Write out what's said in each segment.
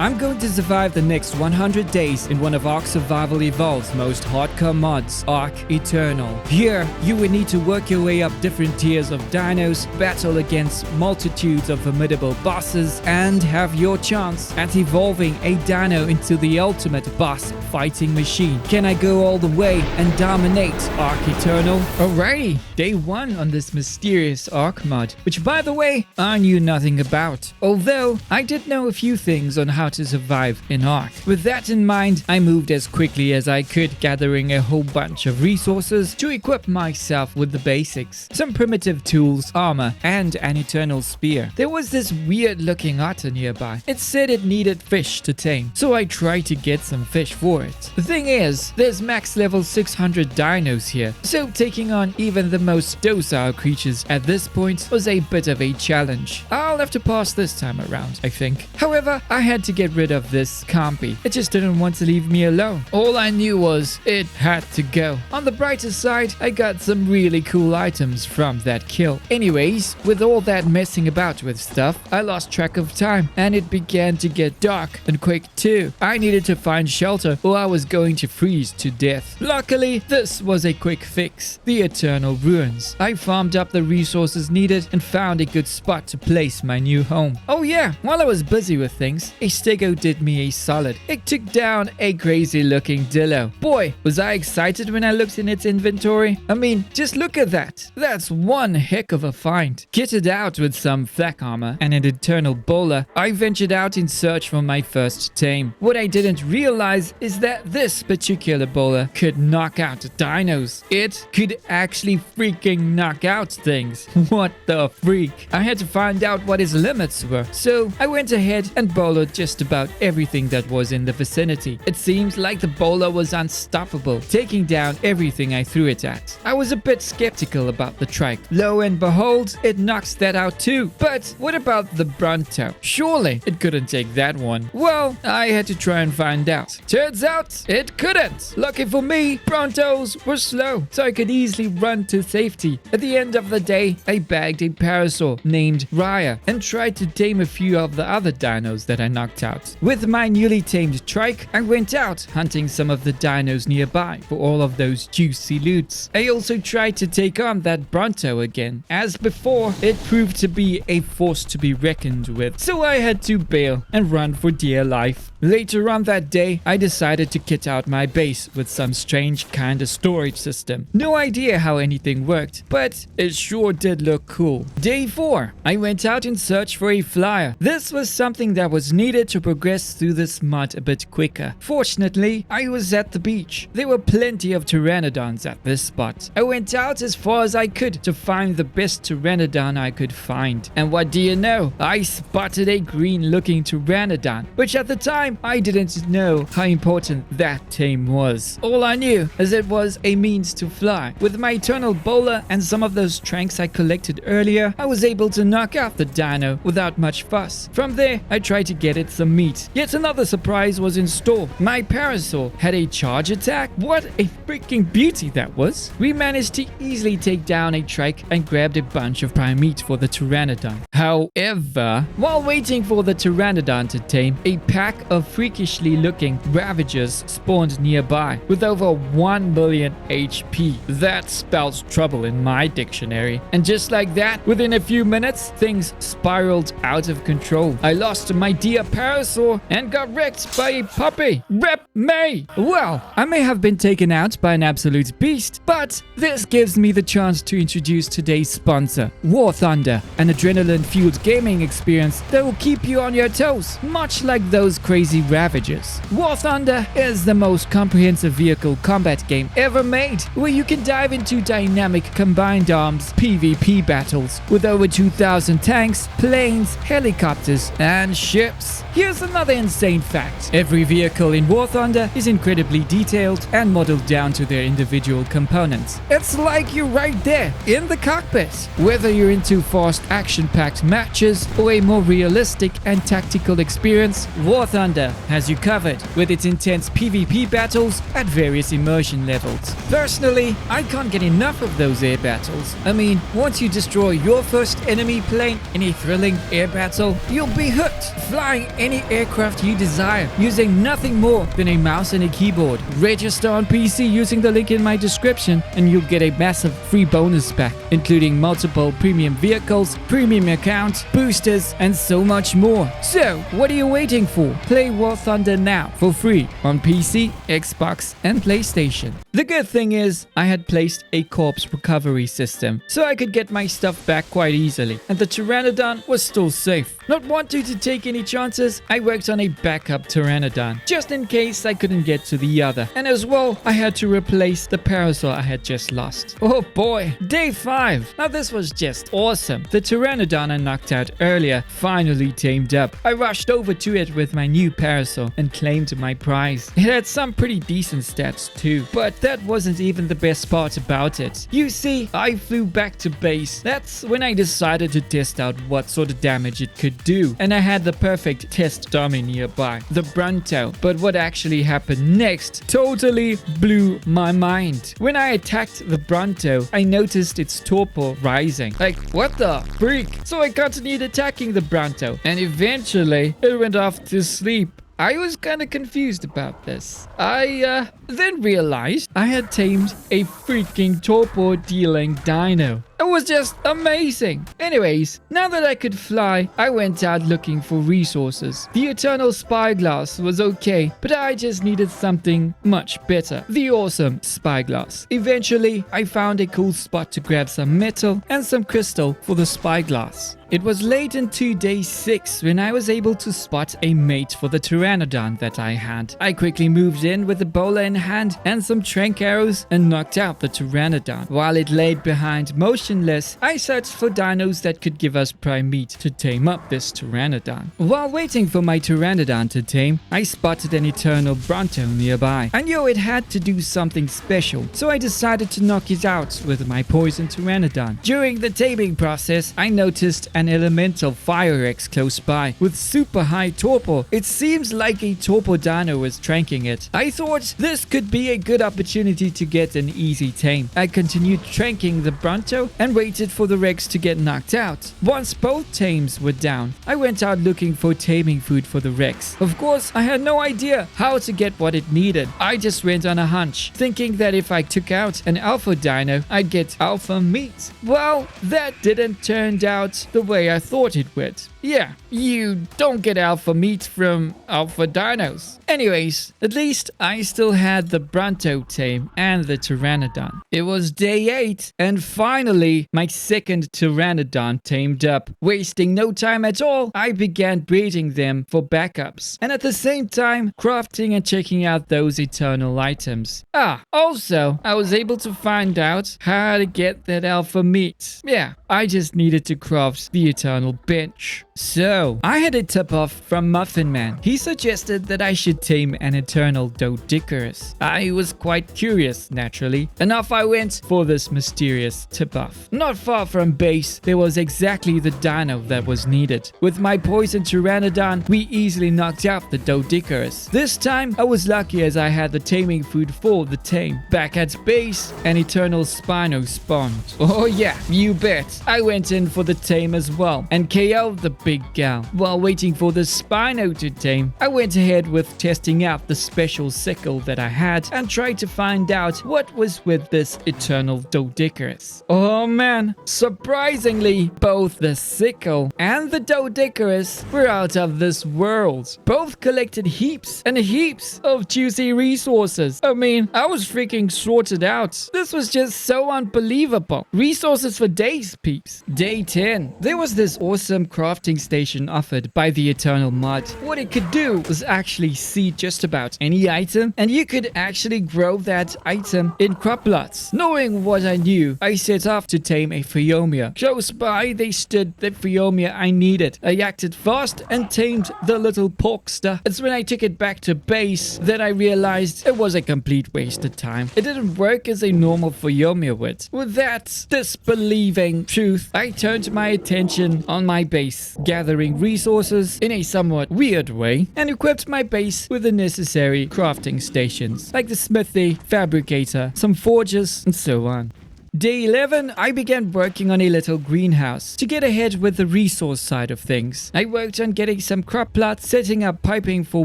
I'm going to survive the next 100 days in one of ARK Survival Evolved's most hardcore mods, Ark Eternal. Here, you will need to work your way up different tiers of dinos, battle against multitudes of formidable bosses, and have your chance at evolving a dino into the ultimate boss fighting machine. Can I go all the way and dominate Ark Eternal? Alrighty, day 1 on this mysterious Ark mod, which by the way, I knew nothing about. Although, I did know a few things on how to survive in Ark. With that in mind, I moved as quickly as I could, gathering a whole bunch of resources to equip myself with the basics. Some primitive tools, armor, and an eternal spear. There was this weird looking otter nearby. It said it needed fish to tame, so I tried to get some fish for it. The thing is, there's max level 600 dinos here, so taking on even the most docile creatures at this point was a bit of a challenge. I'll have to pass this time around, I think. However, I had to get rid of this Kamz. It just didn't want to leave me alone. All I knew was it had to go. On the brighter side, I got some really cool items from that kill. Anyways, with all that messing about with stuff, I lost track of time and it began to get dark and quick too. I needed to find shelter or I was going to freeze to death. Luckily, this was a quick fix. The Eternal Ruins. I farmed up the resources needed and found a good spot to place my new home. Oh yeah, while I was busy with things, a stego did me a solid. It took down a crazy looking dillo. Boy, was I excited when I looked in its inventory. I mean, just look at that. That's one heck of a find. Kitted out with some flak armor and an eternal bowler, I ventured out in search for my first tame. What I didn't realize is that this particular bowler could knock out dinos. It could actually freaking knock out things. What the freak? I had to find out what his limits were. So I went ahead and bowlered just about everything that was in the vicinity. It seems like the bowler was unstoppable, taking down everything I threw it at. I was a bit skeptical about the trike. Lo and behold, it knocks that out too. But what about the Bronto? Surely it couldn't take that one. Well, I had to try and find out. Turns out it couldn't. Lucky for me, Brontos were slow, so I could easily run to safety. At the end of the day, I bagged a parasaur named Raya and tried to tame a few of the other dinos that I knocked out. With my newly tamed trike, I went out hunting some of the dinos nearby for all of those juicy loots. I also tried to take on that Bronto again. As before, it proved to be a force to be reckoned with, so I had to bail and run for dear life. Later on that day, I decided to kit out my base with some strange kind of storage system. No idea how anything worked, but it sure did look cool. Day 4, I went out in search for a flyer. This was something that was needed to progress through this mud a bit quicker. Fortunately, I was at the beach. There were plenty of pteranodons at this spot. I went out as far as I could to find the best pteranodon I could find. And what do you know? I spotted a green looking pteranodon, which at the time I didn't know how important that tame was. All I knew is it was a means to fly. With my eternal bowler and some of those tranks I collected earlier, I was able to knock out the dino without much fuss. From there, I tried to get it some meat. Yet another surprise was in store. My parasaur had a charge attack. What a freaking beauty that was. We managed to easily take down a trike and grabbed a bunch of prime meat for the pteranodon. However, while waiting for the pteranodon to tame, a pack of freakishly looking ravagers spawned nearby with over 1 million HP. That spells trouble in my dictionary. And just like that, within a few minutes, things spiraled out of control. I lost my dear parasaur and got wrecked by a puppy. Rep me! Well, I may have been taken out by an absolute beast, but this gives me the chance to introduce today's sponsor, War Thunder, an adrenaline-fueled gaming experience that will keep you on your toes, much like those crazy ravagers. War Thunder is the most comprehensive vehicle combat game ever made, where you can dive into dynamic combined arms PvP battles with over 2,000 tanks, planes, helicopters, and ships. Here's another insane fact. Every vehicle in War Thunder is incredibly detailed and modeled down to their individual components. It's like you're right there in the cockpit. Whether you're into fast action-packed matches or a more realistic and tactical experience, War Thunder has you covered with its intense PvP battles at various immersion levels. Personally, I can't get enough of those air battles. I mean, once you destroy your first enemy plane in a thrilling air battle, you'll be hooked, flying any aircraft you desire using nothing more than a mouse and a keyboard. Register on PC using the link in my description and you'll get a massive free bonus pack, including multiple premium vehicles, premium accounts, boosters, and so much more. So, what are you waiting for? Play War Thunder now for free on PC, Xbox, and PlayStation. The good thing is, I had placed a corpse recovery system, so I could get my stuff back quite easily, and the Pteranodon was still safe. Not wanting to take any chances, I worked on a backup Pteranodon, just in case I couldn't get to the other. And as well, I had to replace the Parasaur I had just lost. Oh boy, day 5. Now this was just awesome. The Pteranodon I knocked out earlier finally tamed up. I rushed over to it with my new Parasaur and claimed my prize. It had some pretty decent stats too, but that wasn't even the best part about it. You see, I flew back to base. That's when I decided to test out what sort of damage it could do, and I had the perfect test dummy nearby, the Brunto. But what actually happened next totally blew my mind. When I attacked the Brunto, I noticed its torpor rising. Like, what the freak? So I continued attacking the Brunto, and eventually it went off to sleep. I was kind of confused about this. I then realized I had tamed a freaking torpor dealing dino. It was just amazing. Anyways, now that I could fly, I went out looking for resources. The Eternal Spyglass was okay, but I just needed something much better. The awesome Spyglass. Eventually, I found a cool spot to grab some metal and some crystal for the Spyglass. It was late into day 6 when I was able to spot a mate for the Pteranodon that I had. I quickly moved in with a bowler in hand and some trank arrows and knocked out the Pteranodon. While it laid behind motionless, I searched for dinos that could give us prime meat to tame up this Pteranodon. While waiting for my Pteranodon to tame, I spotted an Eternal Bronto nearby. I knew it had to do something special, so I decided to knock it out with my poison Pteranodon. During the taming process, I noticed an elemental fire X close by with super high torpor. It seems like a torpor dino was tranking it. I thought this could be a good opportunity to get an easy tame. I continued tranking the Bronto and waited for the Rex to get knocked out. Once both tames were down, I went out looking for taming food for the Rex. Of course, I had no idea how to get what it needed. I just went on a hunch, thinking that if I took out an alpha dino, I'd get alpha meat. Well, that didn't turn out the way I thought it would. Yeah, you don't get alpha meat from alpha dinos. Anyways, at least I still had the Bronto tame and the Pteranodon. It was day 8 and finally my second Pteranodon tamed up. Wasting no time at all, I began breeding them for backups and at the same time crafting and checking out those eternal items. Also, I was able to find out how to get that alpha meat. Yeah, I just needed to craft the eternal bench. So, I had a tip-off from Muffin Man. He suggested that I should tame an eternal Doedicurus. I was quite curious, naturally, and off I went for this mysterious tip-off. Not far from base, there was exactly the dino that was needed. With my poison Pteranodon, we easily knocked out the Doedicurus. This time, I was lucky as I had the taming food for the tame. Back at base, an eternal Spino spawned. Oh yeah, you bet. I went in for the tame as well, and KO'd the big gal. While waiting for the Spino to tame, I went ahead with testing out the special sickle that I had and tried to find out what was with this eternal Doedicurus. Oh man, surprisingly, both the sickle and the Doedicurus were out of this world. Both collected heaps and heaps of juicy resources. I mean, I was freaking sorted out. This was just so unbelievable. Resources for days, peeps. Day 10. There was this awesome crafting station offered by the Eternal mod. What it could do was actually seed just about any item, and you could actually grow that item in crop plots. Knowing what I knew, I set off to tame a Phiomia. Close by, they stood the Phiomia I needed. I acted fast and tamed the little porkster. It's when I took it back to base that I realized it was a complete waste of time. It didn't work as a normal Phiomia would. With that disbelieving truth, I turned my attention on my base, gathering resources in a somewhat weird way, and equipped my base with the necessary crafting stations, like the smithy, fabricator, some forges, and so on. Day 11, I began working on a little greenhouse to get ahead with the resource side of things. I worked on getting some crop plots, setting up piping for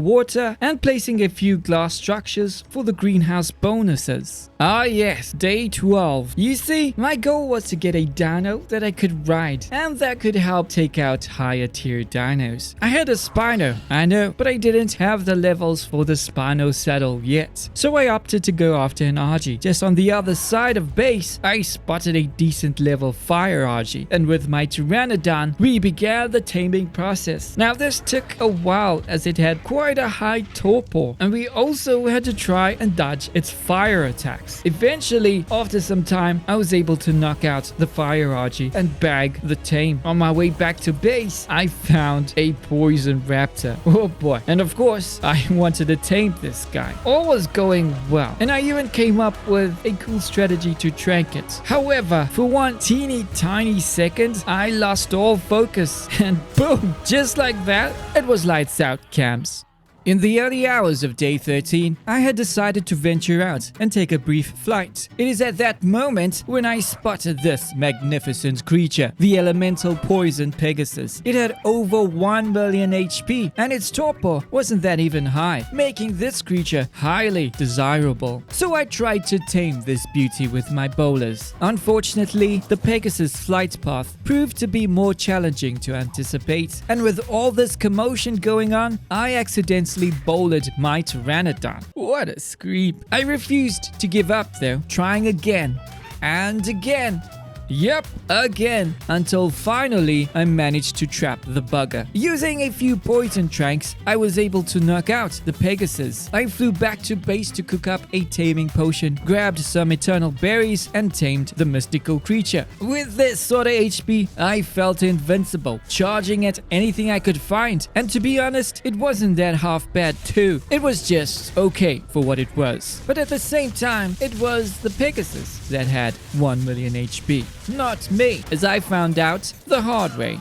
water, and placing a few glass structures for the greenhouse bonuses. Ah yes, day 12. You see, my goal was to get a dino that I could ride, and that could help take out higher tier dinos. I had a Spino, I know, but I didn't have the levels for the Spino saddle yet. So I opted to go after an Argy. Just on the other side of base, I spotted a decent level fire Argy, and with my Pteranodon, we began the taming process. Now this took a while as it had quite a high torpor, and we also had to try and dodge its fire attacks. Eventually, after some time, I was able to knock out the fire Argy and bag the tame. On my way back to base, I found a poison raptor. Oh boy. And of course, I wanted to tame this guy. All was going well, and I even came up with a cool strategy to track it. However, for one teeny tiny second, I lost all focus, and boom, just like that, it was lights out, Kamz. In the early hours of day 13, I had decided to venture out and take a brief flight. It is at that moment when I spotted this magnificent creature, the elemental poison Pegasus. It had over 1 million HP, and its torpor wasn't that even high, making this creature highly desirable. So I tried to tame this beauty with my bowlers. Unfortunately, the Pegasus flight path proved to be more challenging to anticipate, and with all this commotion going on, I accidentally bowled my Pteranodon. What a scream. I refused to give up though, trying again and again. Yep, again, until finally I managed to trap the bugger. Using a few poison tranks, I was able to knock out the Pegasus. I flew back to base to cook up a taming potion, grabbed some eternal berries, and tamed the mystical creature. With this sort of HP, I felt invincible, charging at anything I could find. And to be honest, it wasn't that half bad too. It was just okay for what it was. But at the same time, it was the Pegasus that had 1 million HP. Not me, as I found out the hard way.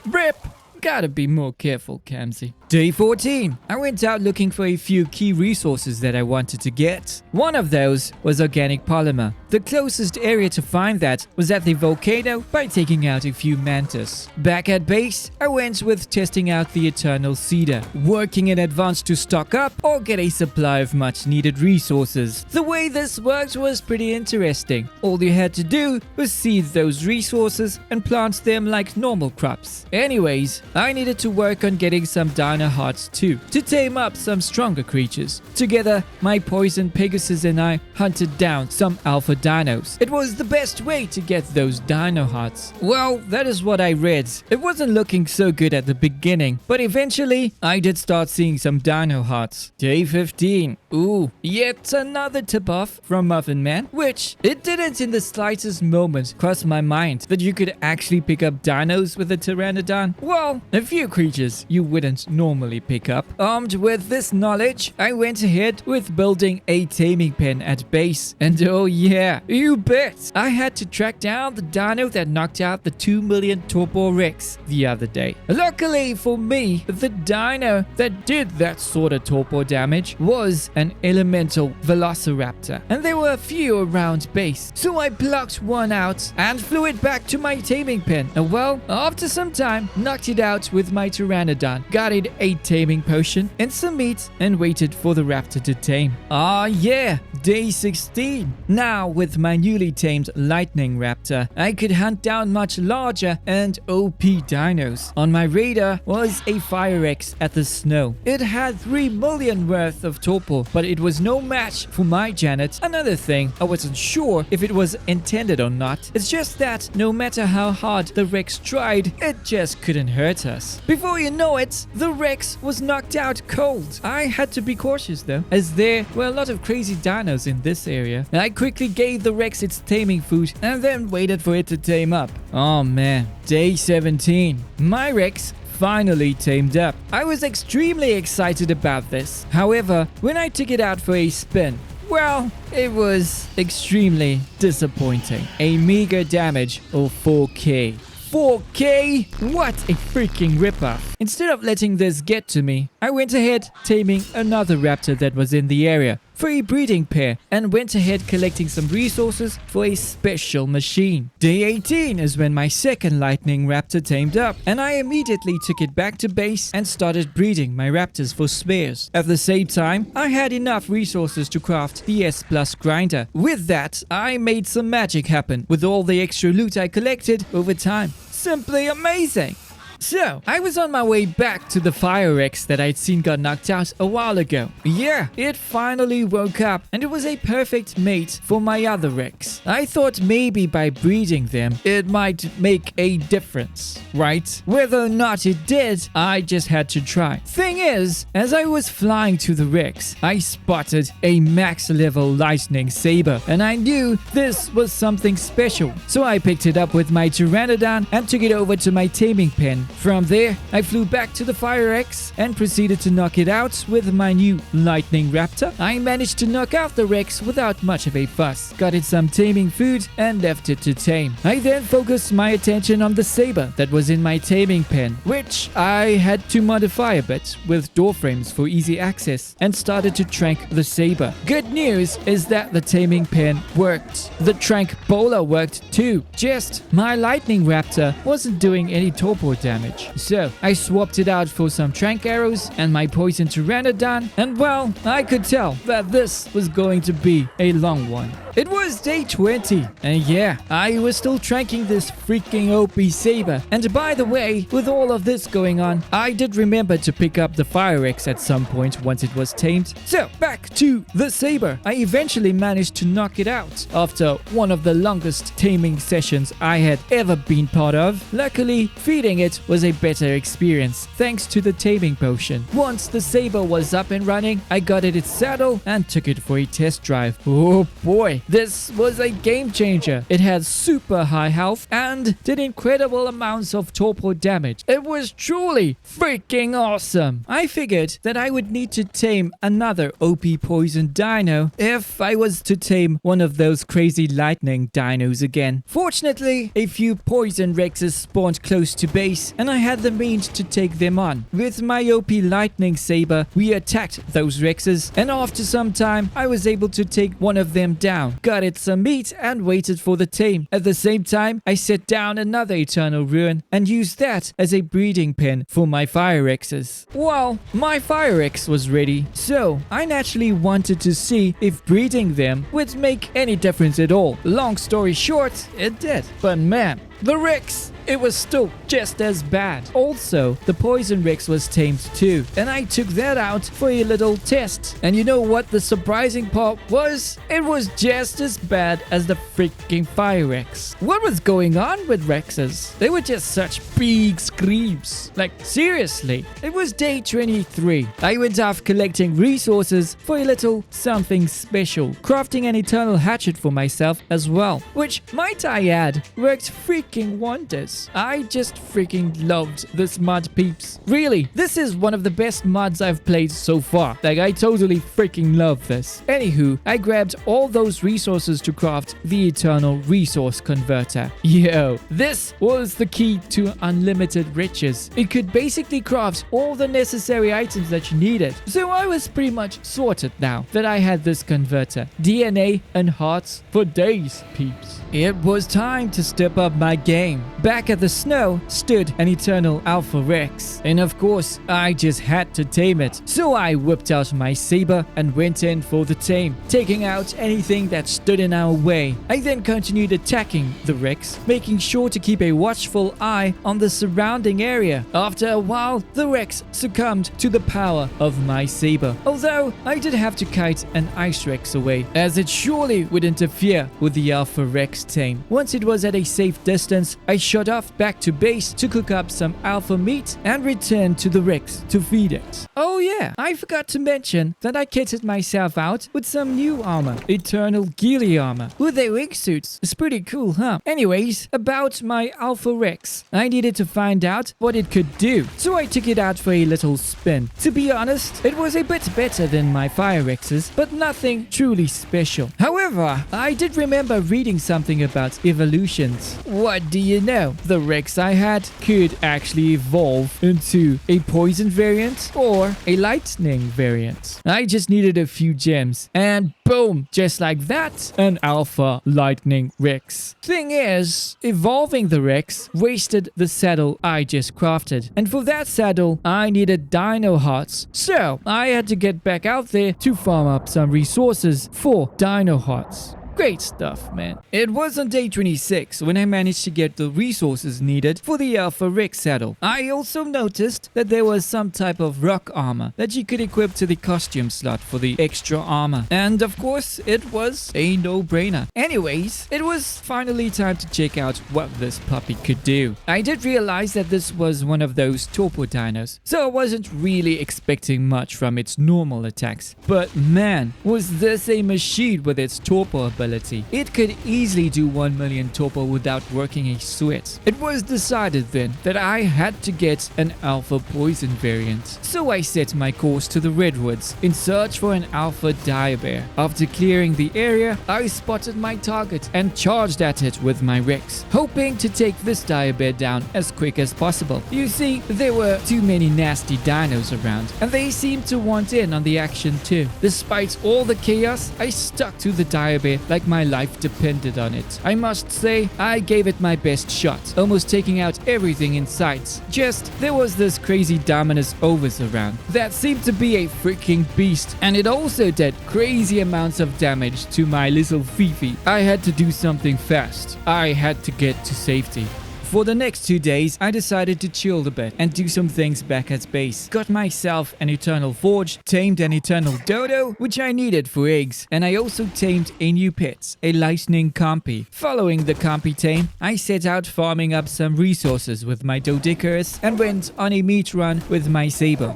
Rip! Gotta be more careful, Kamzy. Day 14. I went out looking for a few key resources that I wanted to get. One of those was organic polymer. The closest area to find that was at the volcano by taking out a few mantis. Back at base, I went with testing out the eternal cedar, working in advance to stock up or get a supply of much needed resources. The way this worked was pretty interesting. All you had to do was seed those resources and plant them like normal crops. Anyways, I needed to work on getting some dino hearts too, to tame up some stronger creatures. Together, my poison Pegasus and I hunted down some alpha dinos. It was the best way to get those dino hearts. Well, that is what I read. It wasn't looking so good at the beginning, but eventually, I did start seeing some dino hearts. Day 15. Ooh, yet another tip-off from Muffin Man, which it didn't in the slightest moment cross my mind that you could actually pick up dinos with a Pteranodon. Well, a few creatures you wouldn't normally pick up. Armed with this knowledge, I went ahead with building a taming pen at base. And oh yeah, you bet, I had to track down the dino that knocked out the 2 million torpor Rex the other day. Luckily for me, the dino that did that sort of torpor damage was an elemental velociraptor, and there were a few around base. So I plucked one out and flew it back to my taming pen. And well, after some time, knocked it out with my Pteranodon, got it a taming potion and some meat, and waited for the raptor to tame. Ah yeah, day 16. Now with my newly tamed lightning raptor, I could hunt down much larger and OP dinos. On my radar was a Fire X at the snow. It had 3 million worth of torpor, but it was no match for my Janet. Another thing, I wasn't sure if it was intended or not. It's just that no matter how hard the Rex tried, it just couldn't hurt us. Before you know it, the Rex was knocked out cold. I had to be cautious though, as there were a lot of crazy dinos in this area. I quickly gave the Rex its taming food and then waited for it to tame up. Oh man, day 17. My Rex finally tamed up. I was extremely excited about this. However, when I took it out for a spin, well, it was extremely disappointing. A meager damage of 4k. 4k? What a freaking ripoff. Instead of letting this get to me, I went ahead taming another raptor that was in the area. for a breeding pair and went ahead collecting some resources for a special machine. Day 18 is when my second lightning raptor tamed up, and I immediately took it back to base and started breeding my raptors for spares. At the same time, I had enough resources to craft the S+ grinder. With that, I made some magic happen with all the extra loot I collected over time. Simply amazing! So, I was on my way back to the fire Rex that I'd seen got knocked out a while ago. Yeah, it finally woke up, and it was a perfect mate for my other Rex. I thought maybe by breeding them, it might make a difference, right? Whether or not it did, I just had to try. Thing is, as I was flying to the Rex, I spotted a max level lightning saber, and I knew this was something special. So I picked it up with my Pteranodon and took it over to my taming pen. From there, I flew back to the Fire Rex and proceeded to knock it out with my new Lightning Raptor. I managed to knock out the Rex without much of a fuss, got it some taming food and left it to tame. I then focused my attention on the saber that was in my taming pen, which I had to modify a bit with door frames for easy access, and started to trank the saber. Good news is that the taming pen worked. The trank bowler worked too, just my Lightning Raptor wasn't doing any torpor damage. So I swapped it out for some trank arrows and my poison Pteranodon, and well, I could tell that this was going to be a long one. It was day 20, and yeah, I was still tranking this freaking OP saber. And by the way, with all of this going on, I did remember to pick up the Fire Rex at some point once it was tamed. So back to the saber. I eventually managed to knock it out after one of the longest taming sessions I had ever been part of. Luckily, feeding it was a better experience thanks to the taming potion. Once the saber was up and running, I got it its saddle and took it for a test drive. Oh boy, this was a game changer. It had super high health and did incredible amounts of torpor damage. It was truly freaking awesome. I figured that I would need to tame another OP poison dino if I was to tame one of those crazy lightning dinos again. Fortunately, a few poison Rexes spawned close to base, and I had the means to take them on. With my OP lightning saber, we attacked those Rexes, and after some time, I was able to take one of them down, got it some meat, and waited for the tame. At the same time, I set down another Eternal Ruin and used that as a breeding pen for my Fire Rexes. Well, my Fire Rex was ready, so I naturally wanted to see if breeding them would make any difference at all. Long story short, it did. But man, the Rex, it was still just as bad. Also, the Poison Rex was tamed too, and I took that out for a little test. And you know what the surprising part was? It was just as bad as the freaking Fire Rex. What was going on with Rexes? They were just such big screams. Like, seriously. It was day 23. I went off collecting resources for a little something special, crafting an Eternal Hatchet for myself as well, which, might I add, worked freaking wonders. I just freaking loved this mod, peeps. Really, this is one of the best mods I've played so far. Like, I totally freaking love this. Anywho, I grabbed all those resources to craft the Eternal Resource Converter. Yo, this was the key to unlimited riches. It could basically craft all the necessary items that you needed. So I was pretty much sorted now that I had this converter. DNA and hearts for days, peeps. It was time to step up my game. Back at the snow stood an Eternal Alpha Rex, and of course I just had to tame it. So I whipped out my saber and went in for the tame, taking out anything that stood in our way. I then continued attacking the Rex, making sure to keep a watchful eye on the surrounding area. After a while, the Rex succumbed to the power of my saber, although I did have to kite an Ice Rex away, as it surely would interfere with the Alpha Rex tame. Once it was at a safe distance, I shot off back to base to cook up some alpha meat and returned to the Rex to feed it. Oh yeah, I forgot to mention that I kitted myself out with some new armor, Eternal Ghillie armor, with their wingsuits. It's pretty cool, huh? Anyways, about my Alpha Rex, I needed to find out what it could do, so I took it out for a little spin. To be honest, it was a bit better than my Fire Rexes, but nothing truly special. However, I did remember reading something about evolutions. What But do you know, the Rex I had could actually evolve into a poison variant or a lightning variant. I just needed a few gems and boom, just like that, an alpha lightning Rex. Thing is, evolving the Rex wasted the saddle I just crafted. And for that saddle, I needed dino hearts. So I had to get back out there to farm up some resources for dino hearts. Great stuff, man. It was on day 26 when I managed to get the resources needed for the Alpha Rex saddle. I also noticed that there was some type of rock armor that you could equip to the costume slot for the extra armor. And of course, it was a no-brainer. Anyways, it was finally time to check out what this puppy could do. I did realize that this was one of those torpor dinos, so I wasn't really expecting much from its normal attacks. But man, was this a machine with its torpor ability. It could easily do 1 million torpor without working a sweat. It was decided then that I had to get an alpha poison variant. So I set my course to the redwoods in search for an alpha direbear. After clearing the area, I spotted my target and charged at it with my Rex, hoping to take this direbear down as quick as possible. You see, there were too many nasty dinos around, and they seemed to want in on the action too. Despite all the chaos, I stuck to the direbear like my life depended on it. I must say, I gave it my best shot, almost taking out everything in sight. Just, there was this crazy Dominus Ovis around that seemed to be a freaking beast, and it also did crazy amounts of damage to my little Fifi. I had to do something fast. I had to get to safety. For the next 2 days, I decided to chill a bit and do some things back at base. Got myself an Eternal Forge, tamed an Eternal Dodo, which I needed for eggs, and I also tamed a new pet, a Lightning Compy. Following the Compy tame, I set out farming up some resources with my Doedicurus and went on a meat run with my Saber.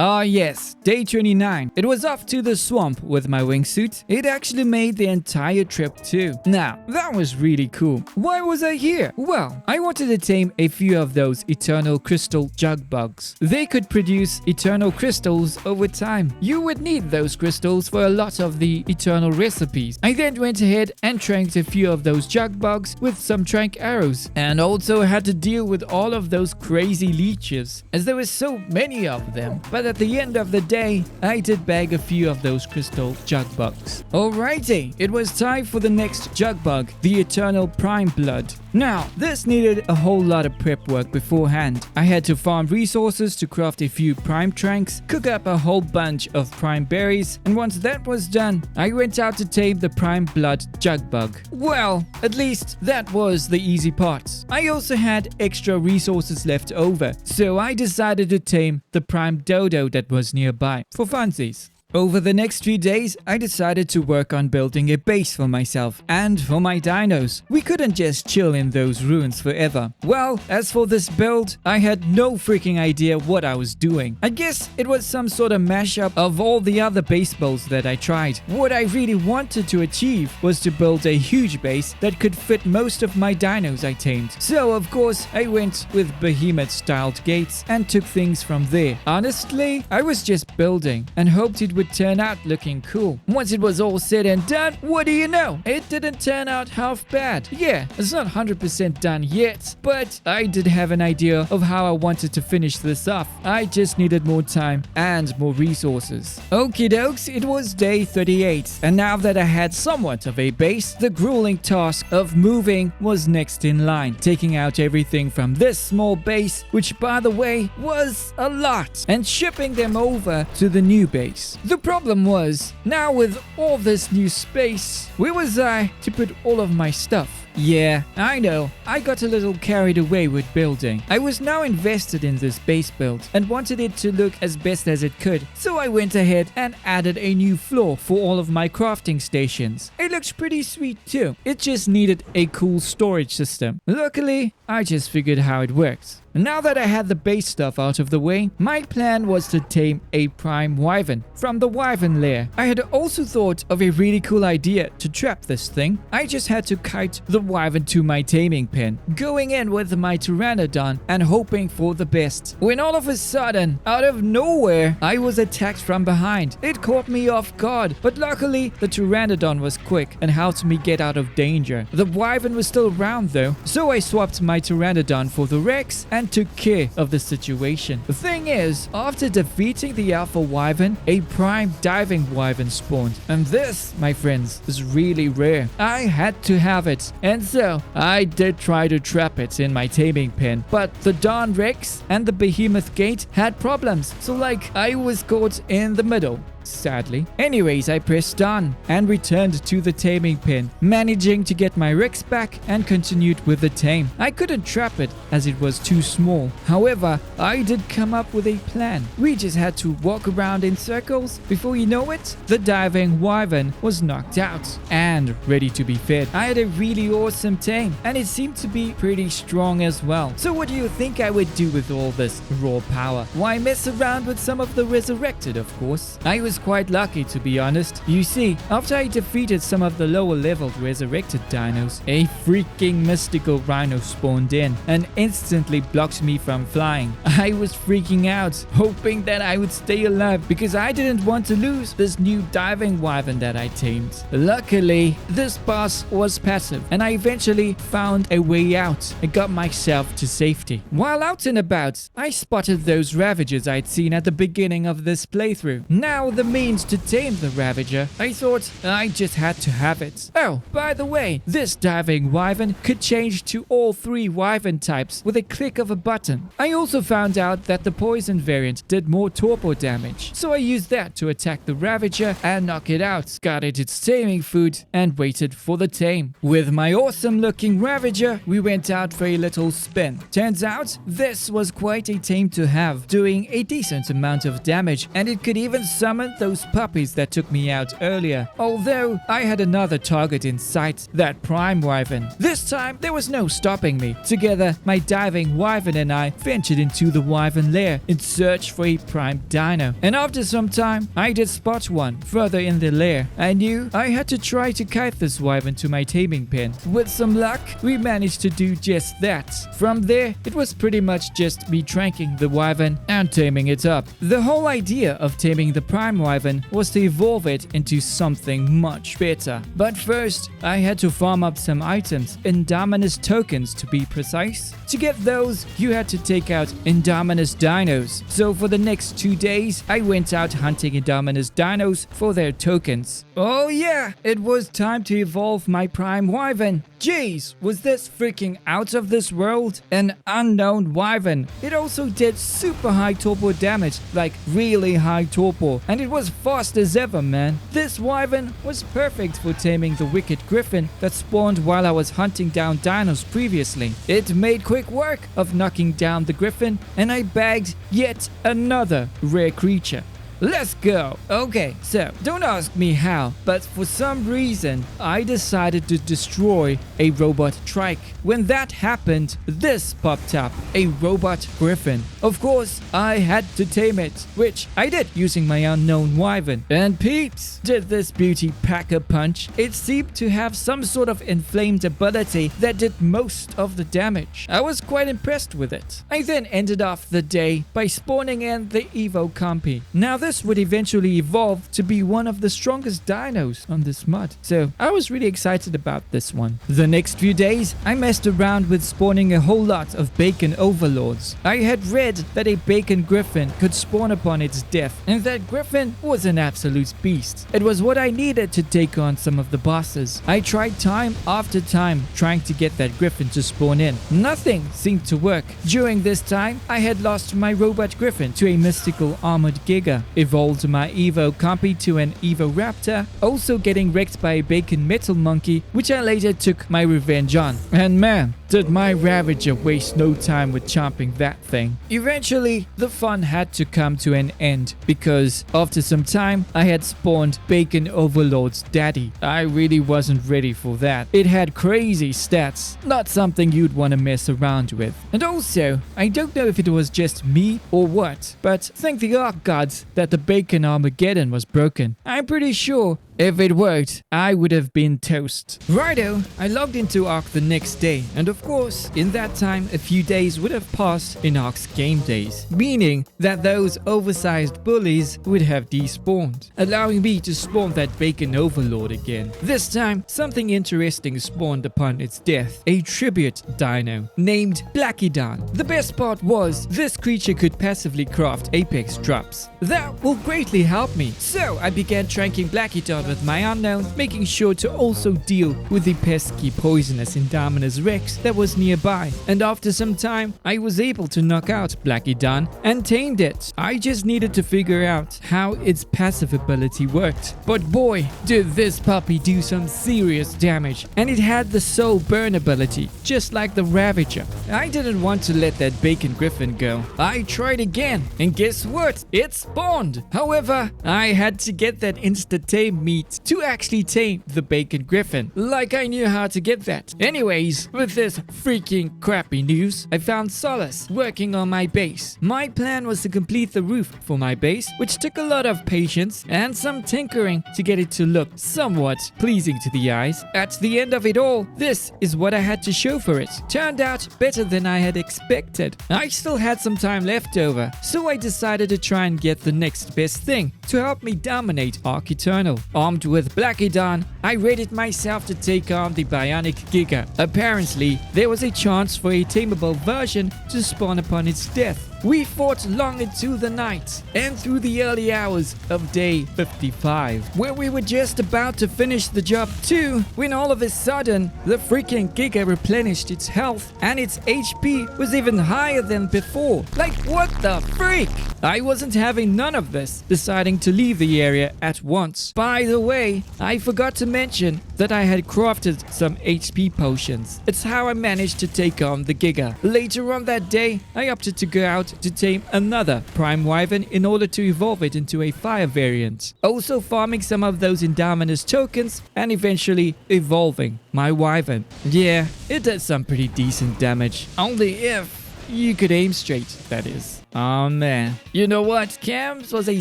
Ah yes, day 29. It was off to the swamp with my wingsuit. It actually made the entire trip too. Now, that was really cool. Why was I here? Well, I wanted to tame a few of those eternal crystal jug bugs. They could produce eternal crystals over time. You would need those crystals for a lot of the eternal recipes. I then went ahead and tranked a few of those jug bugs with some trank arrows, and also had to deal with all of those crazy leeches, as there were so many of them. But at the end of the day, I did bag a few of those crystal jug bugs. Alrighty, it was time for the next jug bug, the Eternal Prime Blood. Now, this needed a whole lot of prep work beforehand. I had to farm resources to craft a few prime tranks, cook up a whole bunch of prime berries, and once that was done, I went out to tame the Prime Blood jug bug. Well, at least that was the easy part. I also had extra resources left over, so I decided to tame the Prime Dodo that was nearby for funsies. Over the next few days, I decided to work on building a base for myself and for my dinos. We couldn't just chill in those ruins forever. Well, as for this build, I had no freaking idea what I was doing. I guess it was some sort of mashup of all the other base builds that I tried. What I really wanted to achieve was to build a huge base that could fit most of my dinos I tamed. So of course, I went with behemoth-styled gates and took things from there. Honestly, I was just building and hoped it would turn out looking cool. Once it was all said and done, what do you know? It didn't turn out half bad. Yeah, it's not 100% done yet, but I did have an idea of how I wanted to finish this off. I just needed more time and more resources. Okie dokes, it was day 38, and now that I had somewhat of a base, the grueling task of moving was next in line, taking out everything from this small base, which by the way was a lot, and shipping them over to the new base. The problem was, now with all this new space, where was I to put all of my stuff? Yeah, I know, I got a little carried away with building. I was now invested in this base build and wanted it to look as best as it could, so I went ahead and added a new floor for all of my crafting stations. It looks pretty sweet too. It just needed a cool storage system. Luckily, I just figured how it works. Now that I had the base stuff out of the way, my plan was to tame a prime wyvern from the wyvern lair. I had also thought of a really cool idea to trap this thing. I just had to kite the wyvern to my taming pen, going in with my pteranodon and hoping for the best. When all of a sudden, out of nowhere, I was attacked from behind. It caught me off guard, but luckily the pteranodon was quick and helped me get out of danger. The wyvern was still around though, so I swapped my pteranodon for the Rex and took care of the situation. The thing is, after defeating the alpha wyvern, a prime diving wyvern spawned. And this, my friends, is really rare. I had to have it. And so, I did try to trap it in my taming pen, but the Dawn Rex and the Behemoth Gate had problems. So like, I was caught in the middle. Sadly. Anyways, I pressed done and returned to the taming pen, managing to get my Rex back and continued with the tame. I couldn't trap it as it was too small. However, I did come up with a plan. We just had to walk around in circles. Before you know it, the diving wyvern was knocked out and ready to be fed. I had a really awesome tame and it seemed to be pretty strong as well. So what do you think I would do with all this raw power? Why mess around with some of the resurrected, of course? I was quite lucky, to be honest. You see, after I defeated some of the lower leveled resurrected dinos, a freaking mystical rhino spawned in and instantly blocked me from flying. I was freaking out, hoping that I would stay alive because I didn't want to lose this new diving wyvern that I tamed. Luckily, this boss was passive and I eventually found a way out and got myself to safety. While out and about, I spotted those ravagers I'd seen at the beginning of this playthrough. Now the means to tame the Ravager, I thought I just had to have it. Oh, by the way, this diving wyvern could change to all 3 wyvern types with a click of a button. I also found out that the poison variant did more torpor damage, so I used that to attack the Ravager and knock it out, got it its taming food, and waited for the tame. With my awesome looking Ravager, we went out for a little spin. Turns out, this was quite a tame to have, doing a decent amount of damage, and it could even summon those puppies that took me out earlier. Although, I had another target in sight, that prime wyvern. This time, there was no stopping me. Together, my diving wyvern and I ventured into the wyvern lair in search for a prime dino. And after some time, I did spot one further in the lair. I knew I had to try to kite this wyvern to my taming pen. With some luck, we managed to do just that. From there, it was pretty much just me tranking the wyvern and taming it up. The whole idea of taming the prime wyvern was to evolve it into something much better. But first, I had to farm up some items, Indominus tokens to be precise. To get those, you had to take out Indominus dinos. So for the next 2 days, I went out hunting Indominus dinos for their tokens. Oh yeah, it was time to evolve my prime wyvern. Jeez, was this freaking out of this world? An unknown wyvern. It also did super high torpor damage, like really high torpor, and it was fast as ever, man. This wyvern was perfect for taming the wicked griffin that spawned while I was hunting down dinos previously. It made quick work of knocking down the griffin, and I bagged yet another rare creature. Let's go! Okay, so don't ask me how, but for some reason, I decided to destroy a robot trike. When that happened, this popped up, a robot griffin. Of course, I had to tame it, which I did using my unknown wyvern. And peeps, did this beauty pack a punch? It seemed to have some sort of inflamed ability that did most of the damage. I was quite impressed with it. I then ended off the day by spawning in the Evo Compy. Now this would eventually evolve to be one of the strongest dinos on this mod. So I was really excited about this one. The next few days, I messed around with spawning a whole lot of bacon overlords. I had read that a bacon griffin could spawn upon its death, and that griffin was an absolute beast. It was what I needed to take on some of the bosses. I tried time after time trying to get that griffin to spawn in. Nothing seemed to work. During this time, I had lost my robot griffin to a mystical armored giga. evolved my Evo copy to an Evo Raptor, also getting wrecked by a bacon metal monkey, which I later took my revenge on. And man, did my Ravager waste no time with chomping that thing. Eventually, the fun had to come to an end because after some time, I had spawned Bacon Overlord's daddy. I really wasn't ready for that. It had crazy stats, not something you'd want to mess around with. And also, I don't know if it was just me or what, but thank the Ark gods that the Bacon Armageddon was broken. I'm pretty sure if it worked, I would have been toast. Righto, I logged into Ark the next day, and of course, in that time, a few days would have passed in Ark's game days, meaning that those oversized bullies would have despawned, allowing me to spawn that Bacon Overlord again. This time, something interesting spawned upon its death, a tribute dino named Blackidon. The best part was, this creature could passively craft apex drops. That will greatly help me, so I began tranking Blackidon with my unknown, making sure to also deal with the pesky poisonous Indominus Rex that was nearby. And after some time, I was able to knock out Blackidon and tamed it. I just needed to figure out how its passive ability worked. But boy, did this puppy do some serious damage, and it had the soul burn ability, just like the Ravager. I didn't want to let that Bacon Griffin go. I tried again, and guess what? It spawned! However, I had to get that insta-tame meat to actually tame the Bacon Griffin, like I knew how to get that. Anyways, with this freaking crappy news, I found solace working on my base. My plan was to complete the roof for my base, which took a lot of patience and some tinkering to get it to look somewhat pleasing to the eyes. At the end of it all, this is what I had to show for it. Turned out better than I had expected. I still had some time left over, so I decided to try and get the next best thing to help me dominate Ark Eternal. Armed with Blackidon, I readied myself to take on the Bionic Giga. Apparently, there was a chance for a tameable version to spawn upon its death. We fought long into the night and through the early hours of day 55, where we were just about to finish the job too, when all of a sudden, the freaking Giga replenished its health and its HP was even higher than before. Like, what the freak? I wasn't having none of this, deciding to leave the area at once. By the way, I forgot to mention that I had crafted some HP potions. It's how I managed to take on the Giga. Later on that day, I opted to go out to tame another Prime Wyvern in order to evolve it into a fire variant. Also farming some of those Indominus tokens and eventually evolving my Wyvern. Yeah, it did some pretty decent damage. Only if you could aim straight, that is. Oh man. You know what? Kamz was a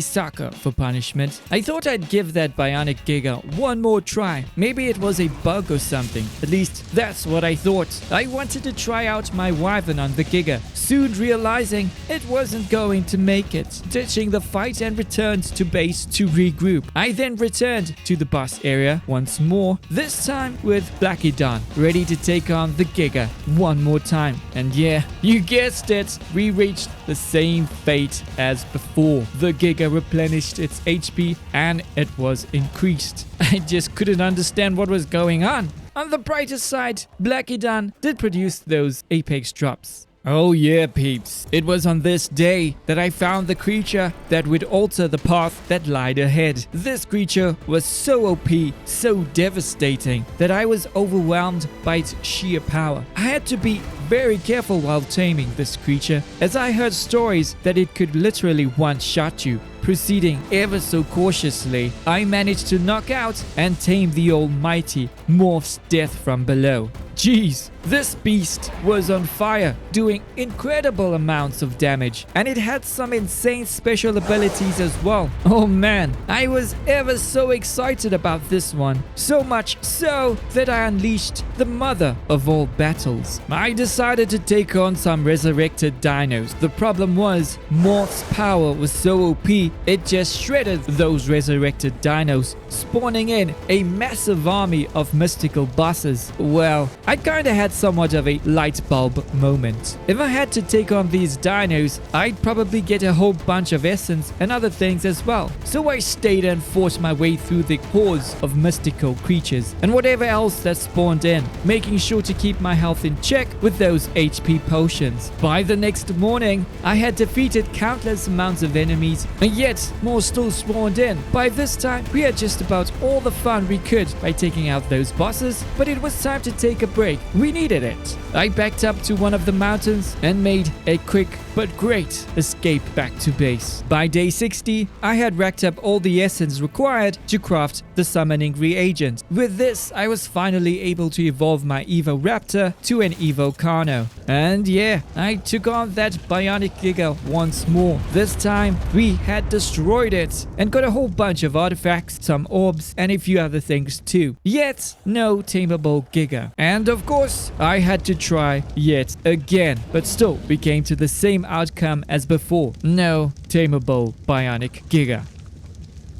sucker for punishment. I thought I'd give that Bionic Giga one more try. Maybe it was a bug or something. At least that's what I thought. I wanted to try out my Wyvern on the Giga, soon realizing it wasn't going to make it. Ditching the fight and returned to base to regroup. I then returned to the boss area once more, this time with Blackidon, ready to take on the Giga one more time. And yeah, you guessed it, we reached the same fate as before. The Giga replenished its HP and it was increased. I just couldn't understand what was going on. On the brighter side, Blackidon did produce those apex drops. Oh yeah, peeps. It was on this day that I found the creature that would alter the path that lied ahead. This creature was so OP, so devastating, that I was overwhelmed by its sheer power. I had to be very careful while taming this creature, as I heard stories that it could literally one-shot you. Proceeding ever so cautiously, I managed to knock out and tame the almighty Morph's death from below. Jeez, this beast was on fire, doing incredible amounts of damage, and it had some insane special abilities as well. Oh man, I was ever so excited about this one, so much so that I unleashed the mother of all battles. I decided to take on some resurrected dinos. The problem was, Morph's power was so OP, it just shredded those resurrected dinos, spawning in a massive army of mystical bosses. Well, I kinda had somewhat of a light bulb moment. If I had to take on these dinos, I'd probably get a whole bunch of essence and other things as well. So I stayed and forced my way through the hordes of mystical creatures and whatever else that spawned in, making sure to keep my health in check with those HP potions. By the next morning, I had defeated countless amounts of enemies, and yet more still spawned in. By this time, we had just about all the fun we could by taking out those bosses, but it was time to take a break. We needed it. I backed up to one of the mountains and made a quick but great escape back to base. By day 60, I had racked up all the essence required to craft the summoning reagent. With this, I was finally able to evolve my Evo Raptor to an Evo Carno. And yeah, I took on that bionic Giga once more. This time, we had destroyed it and got a whole bunch of artifacts, some orbs, and a few other things too. Yet, no tameable Giga. And of course, I had to try yet again, but still we came to the same outcome as before. No tameable bionic Giga.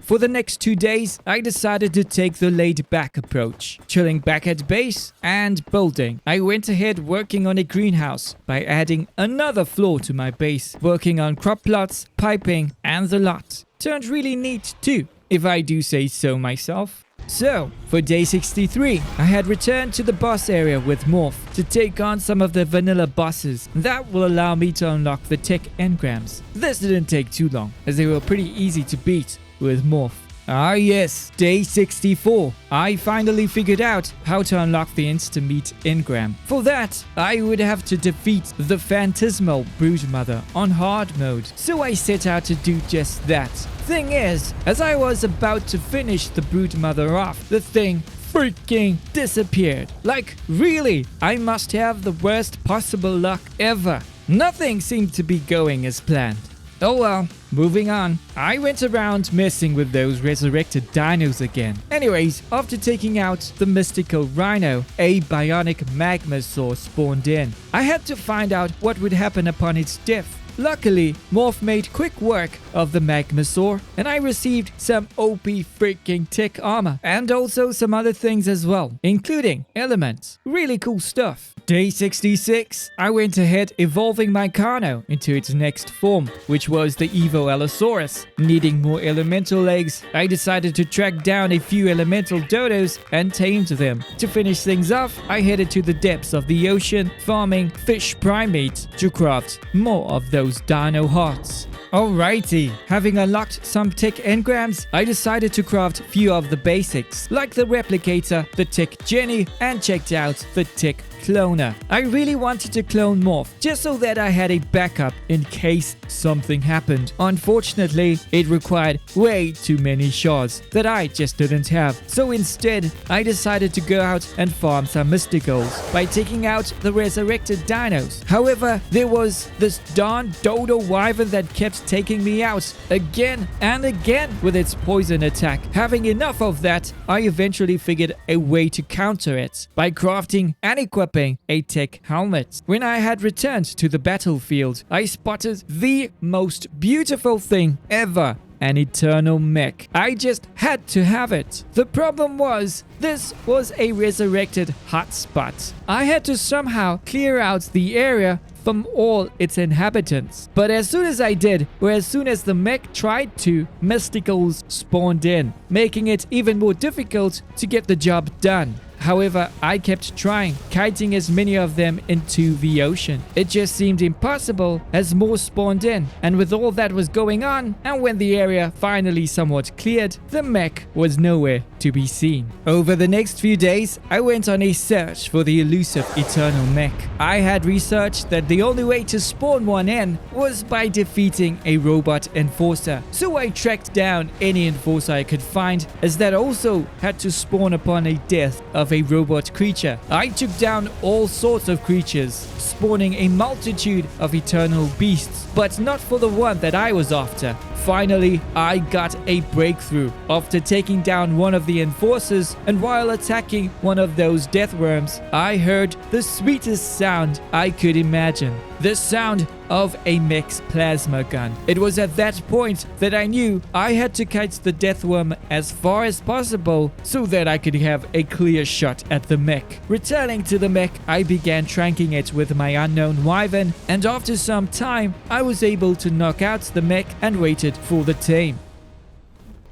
For the next 2 days, I decided to take the laid-back approach, chilling back at base and building. I went ahead working on a greenhouse by adding another floor to my base, working on crop plots, piping, and the lot. Turned really neat too, if I do say so myself. So, for day 63, I had returned to the boss area with Morph to take on some of the vanilla bosses. That will allow me to unlock the tech engrams. This didn't take too long, as they were pretty easy to beat with Morph. Ah yes, day 64. I finally figured out how to unlock the Instameat engram. For that, I would have to defeat the Phantasmal Broodmother on hard mode. So I set out to do just that. Thing is, as I was about to finish the Broodmother off, the thing freaking disappeared. Like, really, I must have the worst possible luck ever. Nothing seemed to be going as planned. Oh well, moving on. I went around messing with those resurrected dinos again. Anyways, after taking out the mystical rhino, a bionic magmasaur spawned in. I had to find out what would happen upon its death. Luckily, Morph made quick work of the magmasaur, and I received some OP freaking tech armor, and also some other things as well, including elements. Really cool stuff. Day 66, I went ahead evolving my Carno into its next form, which was the Evo Allosaurus. Needing more elemental eggs, I decided to track down a few elemental dodos and tamed them. To finish things off, I headed to the depths of the ocean, farming fish primates to craft more of those dino hearts. Alrighty, having unlocked some tech engrams, I decided to craft a few of the basics, like the replicator, the tech Jenny, and checked out the tech cloner. I really wanted to clone Morph, just so that I had a backup in case something happened. Unfortunately, it required way too many shards that I just didn't have. So instead, I decided to go out and farm some mysticals by taking out the resurrected dinos. However, there was this darn dodo wyvern that kept taking me out again and again with its poison attack. Having enough of that, I eventually figured a way to counter it by crafting and equipping a tech helmet. When I had returned to the battlefield, I spotted the most beautiful thing ever. An eternal mech. I just had to have it. The problem was, this was a resurrected hotspot. I had to somehow clear out the area from all its inhabitants. But as soon as I did, or as soon as the mech tried to, mysticals spawned in, making it even more difficult to get the job done. However, I kept trying, kiting as many of them into the ocean. It just seemed impossible as more spawned in, and with all that was going on, and when the area finally somewhat cleared, the mech was nowhere to be seen. Over the next few days, I went on a search for the elusive Eternal mech. I had researched that the only way to spawn one in was by defeating a robot enforcer. So I tracked down any enforcer I could find, as that also had to spawn upon a death of a robot creature. I took down all sorts of creatures, spawning a multitude of eternal beasts, but not for the one that I was after. Finally, I got a breakthrough after taking down one of the enforcers, and while attacking one of those death worms, I heard the sweetest sound I could imagine. the sound of a mech's plasma gun. It was at that point that I knew I had to kite the deathworm as far as possible so that I could have a clear shot at the mech. Returning to the mech, I began tranking it with my unknown wyvern, and after some time, I was able to knock out the mech and waited for the tame.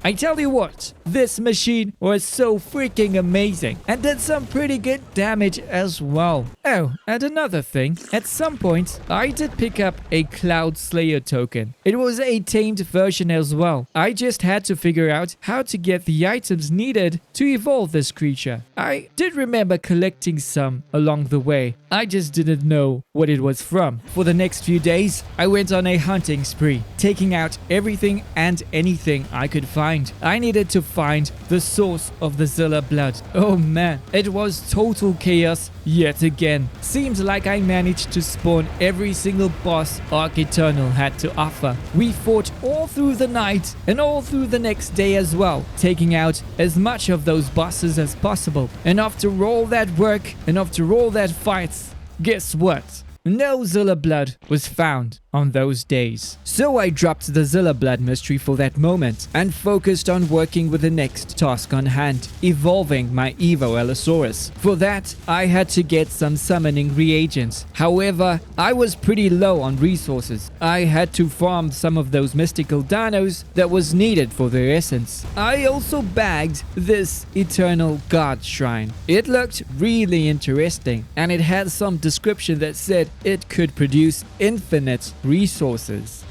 I tell you what, this machine was so freaking amazing and did some pretty good damage as well. Oh, and another thing, at some point, I did pick up a Cloud Slayer token. It was a tamed version as well. I just had to figure out how to get the items needed to evolve this creature. I did remember collecting some along the way. I just didn't know what it was from. For the next few days, I went on a hunting spree, taking out everything and anything I could find. I needed to find the source of the Zilla blood. Oh man, it was total chaos yet again. Seems like I managed to spawn every single boss Ark Eternal had to offer. We fought all through the night and all through the next day as well, taking out as much of those bosses as possible. And after all that work and after all that fights, guess what? No Zilla blood was found on those days. So I dropped the Zilla blood mystery for that moment and focused on working with the next task on hand, evolving my Evo Allosaurus. For that, I had to get some summoning reagents. However, I was pretty low on resources. I had to farm some of those mystical dinos that was needed for their essence. I also bagged this Eternal God Shrine. It looked really interesting and it had some description that said it could produce infinite resources.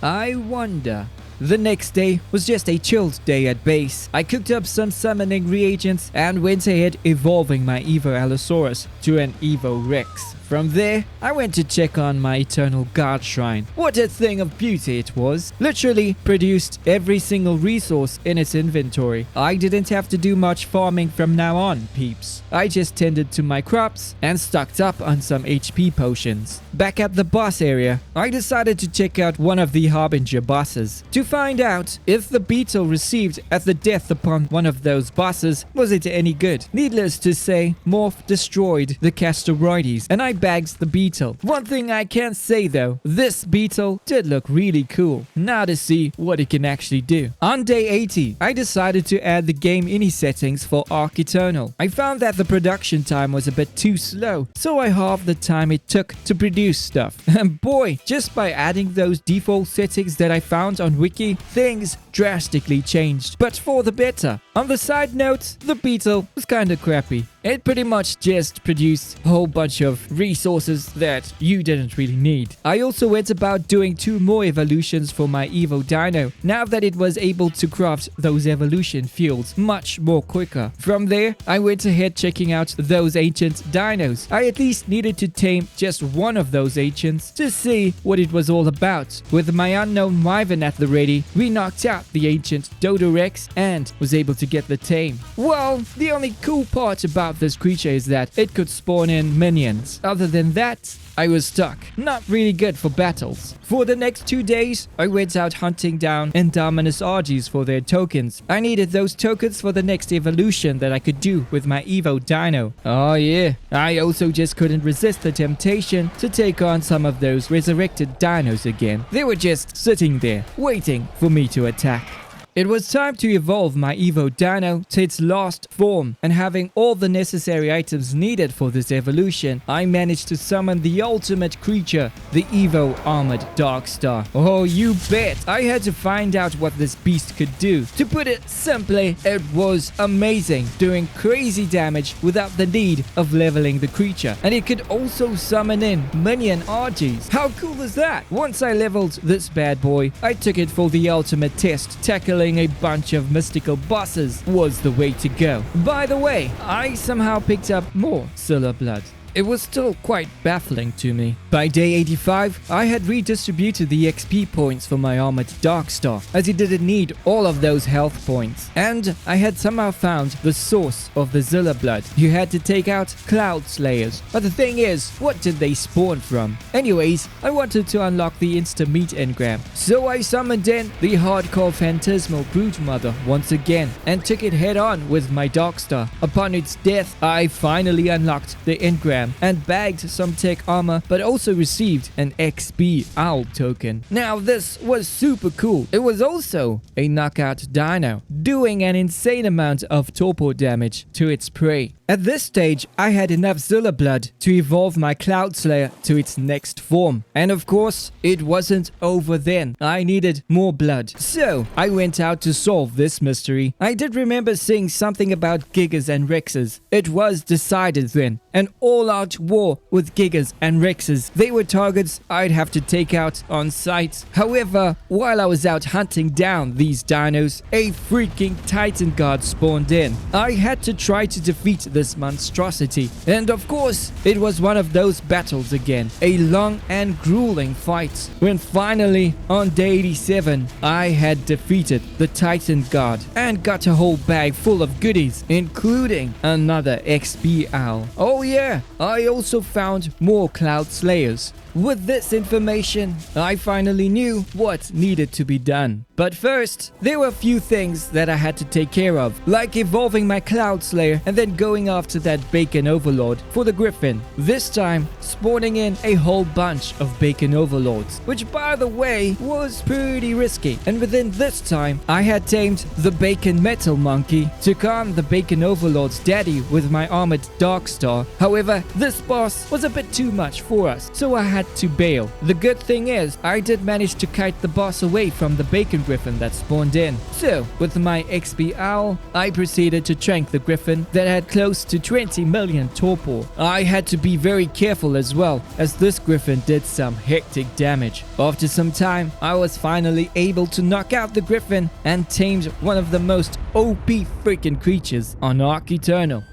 I wonder. The next day was just a chilled day at base. I cooked up some summoning reagents and went ahead evolving my Evo Allosaurus to an Evo Rex. From there, I went to check on my Eternal God Shrine. What a thing of beauty it was. Literally produced every single resource in its inventory. I didn't have to do much farming from now on, peeps. I just tended to my crops and stocked up on some HP potions. Back at the boss area, I decided to check out one of the Harbinger bosses to find out if the beetle received at the death upon one of those bosses was it any good. Needless to say, Morph destroyed the Castoroides and I bagged the beetle. One thing I can say though, this beetle did look really cool. Now to see what it can actually do. On day 80, I decided to add the game ini settings for Ark Eternal. I found that the production time was a bit too slow, so I halved the time it took to produce stuff. And boy, just by adding those default settings that I found on Wiki, things drastically changed, but for the better. On the side note, the beetle was kinda crappy. It pretty much just produced a whole bunch of resources that you didn't really need. I also went about doing 2 more evolutions for my Evo Dino, now that it was able to craft those evolution fields much more quicker. From there, I went ahead checking out those ancient dinos. I at least needed to tame just one of those ancients to see what it was all about. With my unknown wyvern at the ready, we knocked out the ancient Dodo Rex and was able to get the tame. Well, the only cool part about this creature is that it could spawn in minions. Other than that, I was stuck. Not really good for battles. For the next 2 days, I went out hunting down Indominus Argies for their tokens. I needed those tokens for the next evolution that I could do with my Evo Dino. Oh yeah, I also just couldn't resist the temptation to take on some of those resurrected dinos again. They were just sitting there, waiting for me to attack. It was time to evolve my Evo Dino to its last form, and having all the necessary items needed for this evolution, I managed to summon the ultimate creature, the Evo Armored Darkstar. Oh, you bet! I had to find out what this beast could do. To put it simply, it was amazing, doing crazy damage without the need of leveling the creature. And it could also summon in minion Argies. How cool is that? Once I leveled this bad boy, I took it for the ultimate test, tackling a bunch of mystical bosses was the way to go. By the way, I somehow picked up more Zilla blood. It was still quite baffling to me. By day 85, I had redistributed the XP points for my Armored Darkstar, as it didn't need all of those health points. And I had somehow found the source of the Zilla blood. You had to take out Cloud Slayers. But the thing is, what did they spawn from? Anyways, I wanted to unlock the Insta-Meat engram. So I summoned in the hardcore phantasmal Broodmother once again, and took it head on with my Darkstar. Upon its death, I finally unlocked the engram ram and bagged some tech armor, but also received an XP owl token. Now this was super cool. It was also a knockout dino, doing an insane amount of torpor damage to its prey. At this stage, I had enough Zilla blood to evolve my Cloud Slayer to its next form. And of course, it wasn't over then. I needed more blood. So, I went out to solve this mystery. I did remember seeing something about Gigas and Rexes. It was decided then. An all-out war with Gigas and Rexes. They were targets I'd have to take out on sight. However, while I was out hunting down these dinos, a freaking Titan guard spawned in. I had to try to defeat this monstrosity. And of course, it was one of those battles again. A long and grueling fight. When finally, on day 87, I had defeated the Titan guard and got a whole bag full of goodies, including another XP owl. Oh yeah, I also found more Cloud Slayers. With this information, I finally knew what needed to be done. But first, there were a few things that I had to take care of, like evolving my Cloud Slayer and then going after that Bacon Overlord for the Griffin. This time, spawning in a whole bunch of Bacon Overlords, which by the way, was pretty risky. And within this time, I had tamed the Bacon Metal Monkey, took on the Bacon Overlord's daddy with my armored Darkstar. However, this boss was a bit too much for us, so I had to bail. The good thing is, I did manage to kite the boss away from the Bacon Griffin that spawned in. So, with my XP owl, I proceeded to trank the Griffin that had close to 20 million torpor. I had to be very careful as well, as this Griffin did some hectic damage. After some time, I was finally able to knock out the Griffin and tamed one of the most OP freaking creatures on Ark Eternal.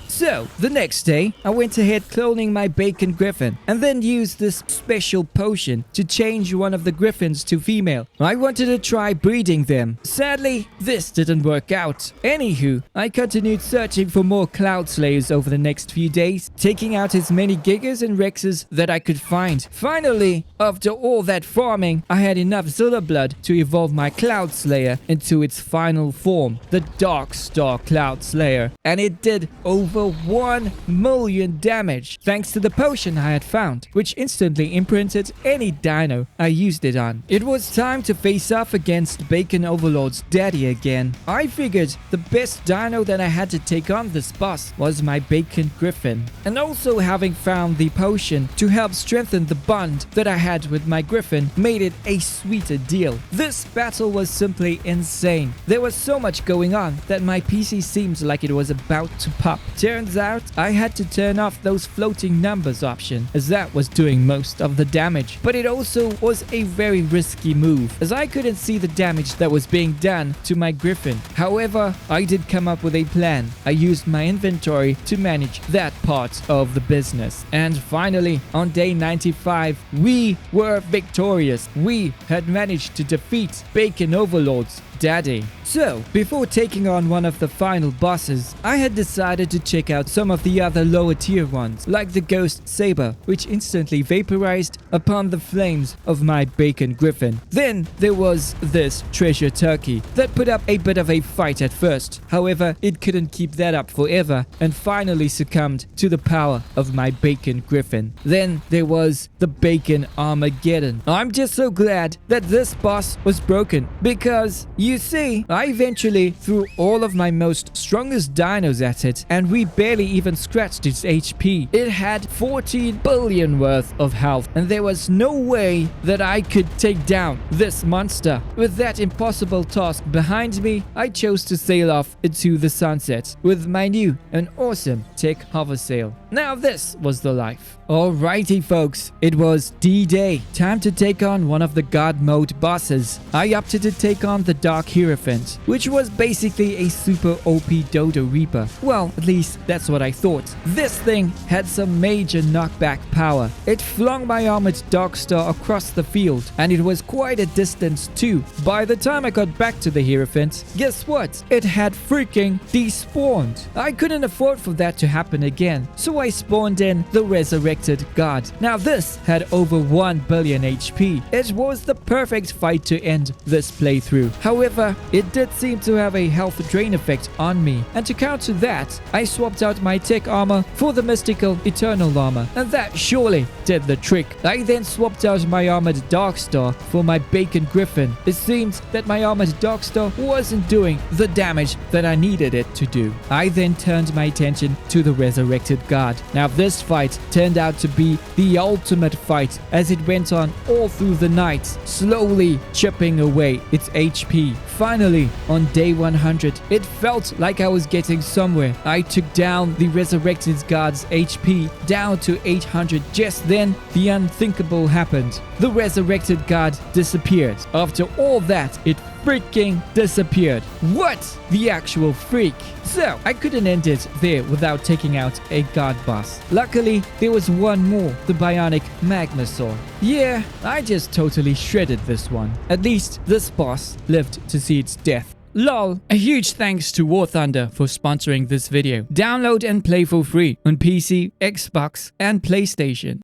So, the next day, I went ahead cloning my Bacon Griffin and then used this special potion to change one of the Griffins to female. I wanted to try breeding them. Sadly, this didn't work out. Anywho, I continued searching for more Cloud Slayers over the next few days, taking out as many Gigas and Rexes that I could find. Finally, after all that farming, I had enough Zilla blood to evolve my Cloud Slayer into its final form, the Darkstar Cloud Slayer. And it did over 1 million damage thanks to the potion I had found, which instantly imprinted any dino I used it on. It was time to face off against Bacon Overlord's daddy again. I figured the best dino that I had to take on this boss was my Bacon Griffin, and also having found the potion to help strengthen the bond that I had with my Griffin made it a sweeter deal. This battle was simply insane. There was so much going on that my PC seemed like it was about to pop. Turns out, I had to turn off those floating numbers option, as that was doing most of the damage. But it also was a very risky move, as I couldn't see the damage that was being done to my Griffin. However, I did come up with a plan. I used my inventory to manage that part of the business. And finally, on day 95, we were victorious. We had managed to defeat Bacon Overlord's daddy. So, before taking on one of the final bosses, I had decided to check out some of the other lower tier ones, like the Ghost Saber, which instantly vaporized upon the flames of my Bacon Griffin. Then there was this Treasure Turkey that put up a bit of a fight at first. However, it couldn't keep that up forever and finally succumbed to the power of my Bacon Griffin. Then there was the Bacon Armageddon. I'm just so glad that this boss was broken, because you see, I eventually threw all of my most strongest dinos at it, and we barely even scratched its HP. It had 14 billion worth of health, and there was no way that I could take down this monster. With that impossible task behind me, I chose to sail off into the sunset with my new and awesome tech hover sail. Now this was the life. Alrighty folks, it was D-Day. Time to take on one of the God mode bosses. I opted to take on the Dark Hierophant, which was basically a super OP Dodo Reaper. Well, at least that's what I thought. This thing had some major knockback power. It flung my armored Darkstar across the field, and it was quite a distance too. By the time I got back to the Hierophant, guess what? It had freaking despawned. I couldn't afford for that to happen again, so I I spawned in the Resurrected God. Now this had over 1 billion HP. It was the perfect fight to end this playthrough. However, it did seem to have a health drain effect on me, and to counter that, I swapped out my tech armor for the mystical Eternal armor, and that surely did the trick. I then swapped out my armored Darkstar for my Bacon Griffin. It seemed that my armored Darkstar wasn't doing the damage that I needed it to do. I then turned my attention to the Resurrected God. Now this fight turned out to be the ultimate fight as it went on all through the night, slowly chipping away its HP. Finally, on day 100, it felt like I was getting somewhere. I took down the Resurrected God's HP down to 800. Just then, the unthinkable happened. The Resurrected God disappeared. After all that, it freaking disappeared. What? The actual freak. So, I couldn't end it there without taking out a god boss. Luckily, there was one more, the Bionic Magmasaur. Yeah, I just totally shredded this one. At least, this boss lived to see its death. Lol. A huge thanks to War Thunder for sponsoring this video. Download and play for free on PC, Xbox, and PlayStation.